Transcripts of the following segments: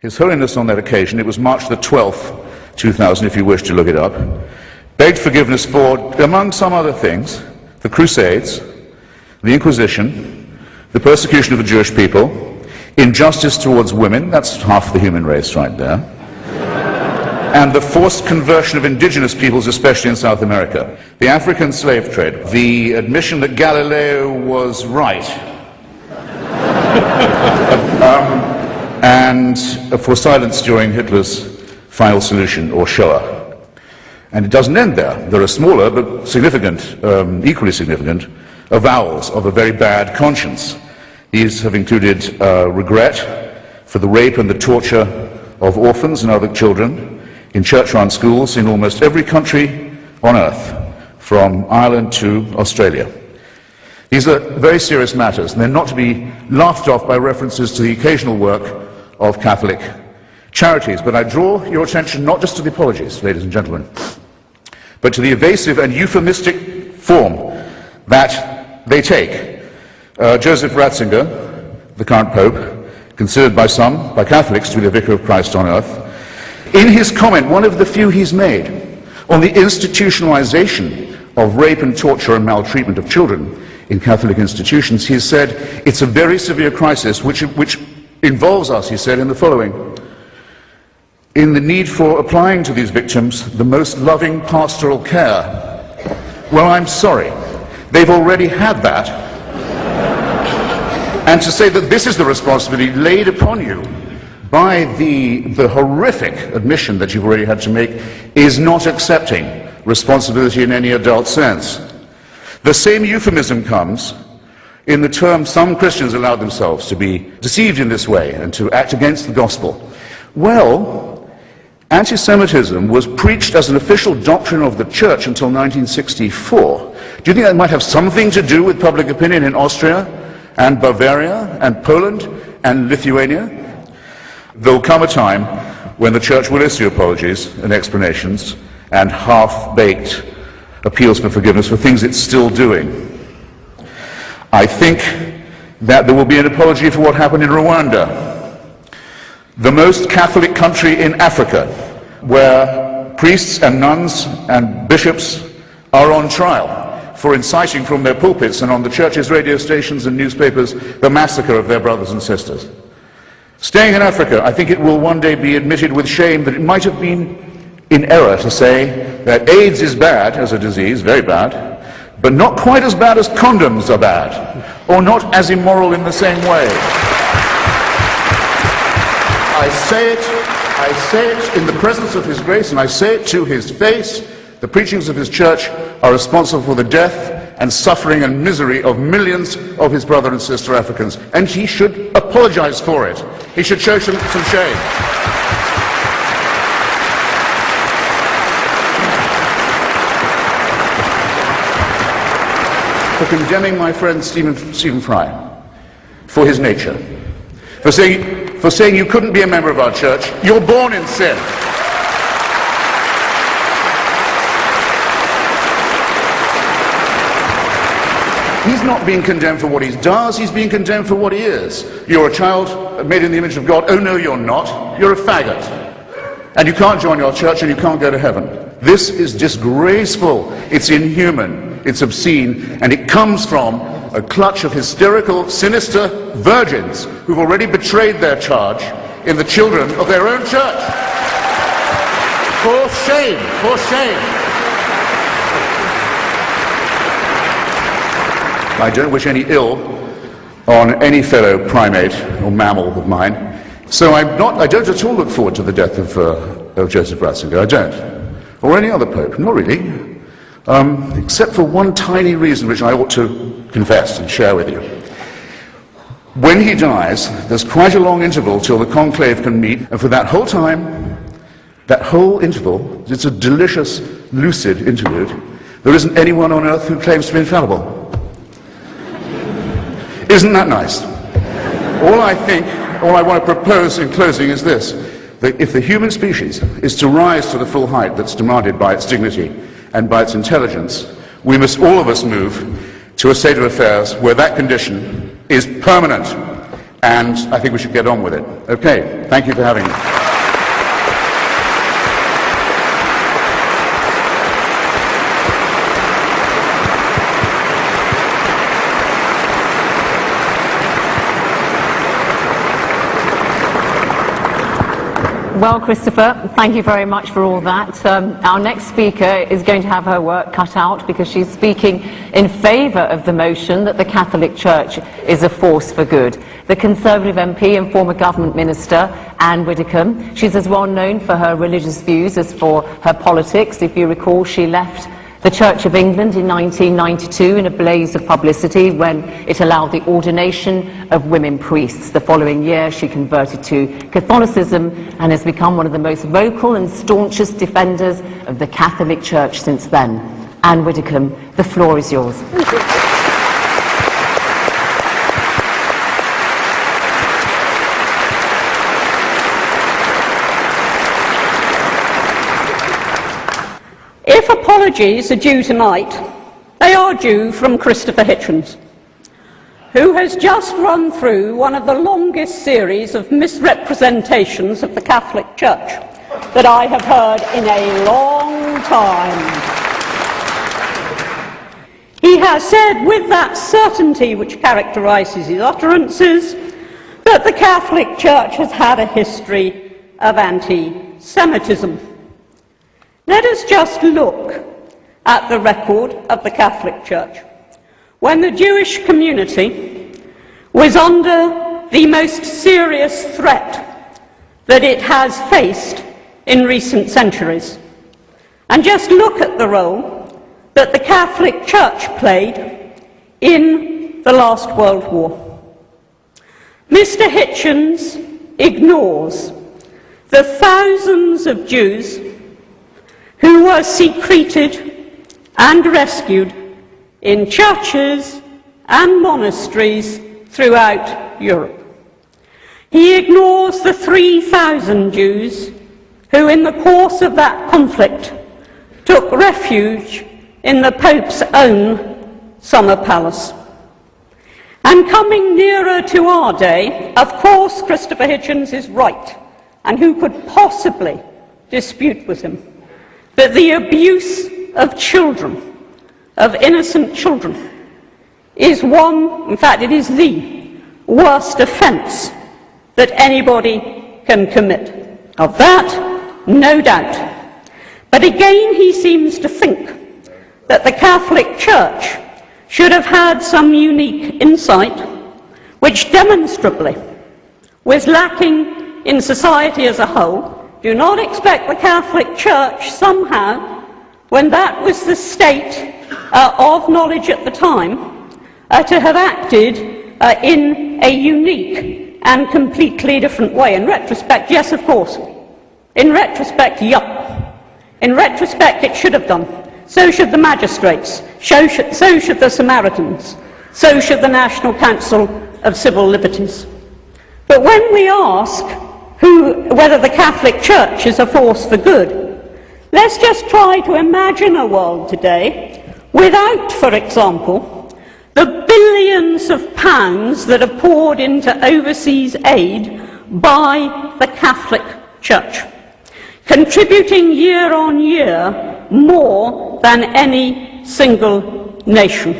His Holiness on that occasion, it was March the 12th, 2000, if you wish to look it up, begged forgiveness for, among some other things, the Crusades, the Inquisition, the persecution of the Jewish people, injustice towards women, that's half the human race right there, and the forced conversion of indigenous peoples, especially in South America, the African slave trade, the admission that Galileo was right, and for silence during Hitler's final solution, or Shoah. And it doesn't end there. There are smaller but significant, equally significant, avowals of a very bad conscience. These have included regret for the rape and the torture of orphans and other children in church-run schools in almost every country on earth, from Ireland to Australia. These are very serious matters, and they're not to be laughed off by references to the occasional work of Catholic charities. But I draw your attention not just to the apologies, ladies and gentlemen, but to the evasive and euphemistic form that they take. Joseph Ratzinger, the current Pope, considered by some, by Catholics, to be the Vicar of Christ on earth, in his comment, one of the few he's made, on the institutionalization of rape and torture and maltreatment of children in Catholic institutions, he has said, it's a very severe crisis which involves us, he said, in the following: in the need for applying to these victims the most loving pastoral care. Well, I'm sorry, they've already had that. And to say that this is the responsibility laid upon you by the horrific admission that you've already had to make is not accepting responsibility in any adult sense. The same euphemism comes in the term some Christians allow themselves to be deceived in this way and to act against the gospel. Well, anti-Semitism was preached as an official doctrine of the church until 1964. Do you think that might have something to do with public opinion in Austria and Bavaria and Poland and Lithuania? There'll come a time when the church will issue apologies and explanations and half-baked appeals for forgiveness for things it's still doing. I think that there will be an apology for what happened in Rwanda, the most Catholic country in Africa, where priests and nuns and bishops are on trial for inciting from their pulpits and on the church's radio stations and newspapers the massacre of their brothers and sisters. Staying in Africa, I think it will one day be admitted with shame that it might have been in error to say that AIDS is bad as a disease, very bad, but not quite as bad as condoms are bad, or not as immoral in the same way. I say it in the presence of His grace, and I say it to His face. The preachings of His church are responsible for the death and suffering and misery of millions of His brother and sister Africans, and He should apologize for it. He should show some shame. For condemning my friend Stephen Fry for his nature, for saying you couldn't be a member of our church, you're born in sin. He's not being condemned for what he does, he's being condemned for what he is. You're a child made in the image of God. Oh no, you're not. You're a faggot. And you can't join your church and you can't go to heaven. This is disgraceful. It's inhuman. It's obscene. And it comes from a clutch of hysterical, sinister virgins who've already betrayed their charge in the children of their own church. For shame, for shame. I don't wish any ill on any fellow primate or mammal of mine, so I don't at all look forward to the death of Joseph Ratzinger. I don't, or any other pope, not really, except for one tiny reason which I ought to confess and share with you. When he dies, there's quite a long interval till the conclave can meet, and for that whole time, that whole interval, it's a delicious, lucid interlude, there isn't anyone on earth who claims to be infallible. Isn't that nice? All I want to propose in closing is this, that if the human species is to rise to the full height that's demanded by its dignity and by its intelligence, we must all of us move to a state of affairs where that condition is permanent and I think we should get on with it. Okay, thank you for having me. Well, Christopher, thank you very much for all that. Our next speaker is going to have her work cut out because she's speaking in favour of the motion that the Catholic Church is a force for good. The Conservative MP and former government minister, Anne Widdencombe, she's as well known for her religious views as for her politics. If you recall, she left the Church of England in 1992 in a blaze of publicity when it allowed the ordination of women priests. The following year she converted to Catholicism and has become one of the most vocal and staunchest defenders of the Catholic Church since then. Anne Widdencombe, the floor is yours. If apologies are due tonight, they are due from Christopher Hitchens, who has just run through one of the longest series of misrepresentations of the Catholic Church that I have heard in a long time. He has said with that certainty which characterises his utterances that the Catholic Church has had a history of anti-Semitism. Let us just look at the record of the Catholic Church. When the Jewish community was under the most serious threat that it has faced in recent centuries, and just look at the role that the Catholic Church played in the last World War. Mr. Hitchens ignores the thousands of Jews who were secreted and rescued in churches and monasteries throughout Europe. He ignores the 3,000 Jews who, in the course of that conflict, took refuge in the Pope's own summer palace. And coming nearer to our day, of course, Christopher Hitchens is right, and who could possibly dispute with him? That the abuse of children, of innocent children, is one, in fact it is the worst offence that anybody can commit. Of that, no doubt. But again he seems to think that the Catholic Church should have had some unique insight which demonstrably was lacking in society as a whole. Do not expect the Catholic Church somehow, when that was the state of knowledge at the time, to have acted in a unique and completely different way. In retrospect, yes, of course. In retrospect, yup. In retrospect, it should have done. So should the magistrates. So should the Samaritans. So should the National Council of Civil Liberties. But when we ask whether the Catholic Church is a force for good, let's just try to imagine a world today without, for example, the billions of pounds that are poured into overseas aid by the Catholic Church, contributing year on year more than any single nation.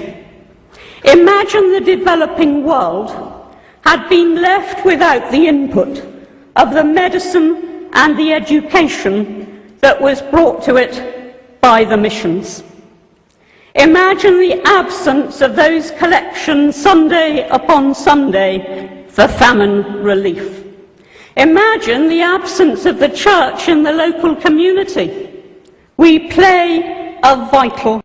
Imagine the developing world had been left without the input of the medicine and the education that was brought to it by the missions. Imagine the absence of those collections Sunday upon Sunday for famine relief. Imagine the absence of the church in the local community. We play a vital